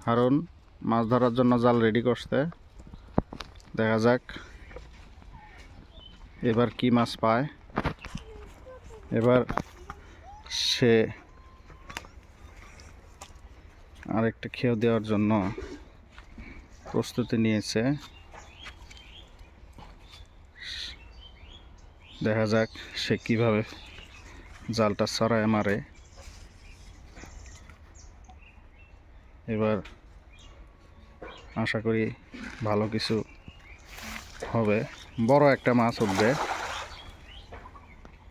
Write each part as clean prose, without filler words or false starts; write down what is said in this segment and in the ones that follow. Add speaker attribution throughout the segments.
Speaker 1: হারুন মাছ ধরার জন্য জাল রেডি করছে। দেখা যাক এবার কি মাছ পায়। এবার সে আরেকটা খেয়ে দেওয়ার জন্য প্রস্তুতি নিয়েছে। দেখা যাক সে কিভাবে জালটা ছড়ায় মারে। এবার আশা করি ভালো কিছু হবে, বড় একটা মাছ উঠবে।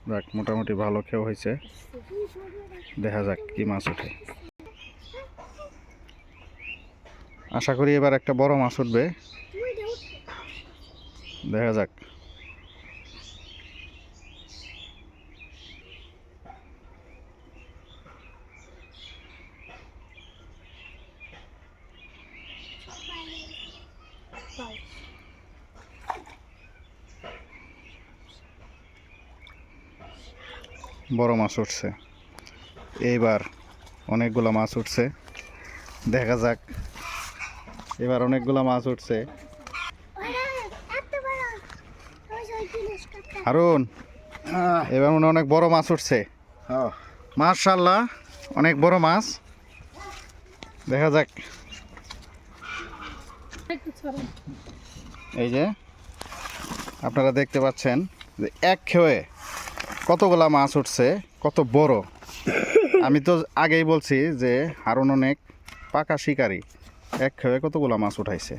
Speaker 1: যাক, মোটামুটি ভালো খেয়ে হয়েছে। দেখা যাক কি মাছ ওঠে। আশা করি এবার একটা বড় মাছ উঠবে। দেখা যাক। বড় মাছ উঠছে। এইবার অনেকগুলো মাছ উঠছে। দেখা যাক, এবার অনেকগুলো মাছ উঠছে। হারুন, এবার মনে অনেক বড় মাছ উঠছে। মাশাআল্লাহ, অনেক বড় মাছ। দেখা যাক। এই যে আপনারা দেখতে পাচ্ছেন যে এক খেয়ে কতগুলা মাছ উঠছে, কত বড়। আমি তো আগেই বলছি যে হারুন অনেক পাকা শিকারী, এক খেয়ে কতগুলা মাছ উঠাইছে।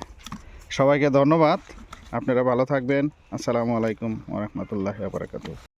Speaker 1: সবাইকে ধন্যবাদ। আপনারা ভালো থাকবেন। আসসালামু আলাইকুম ওয়া রাহমাতুল্লাহি ওয়া বারাকাতুহু।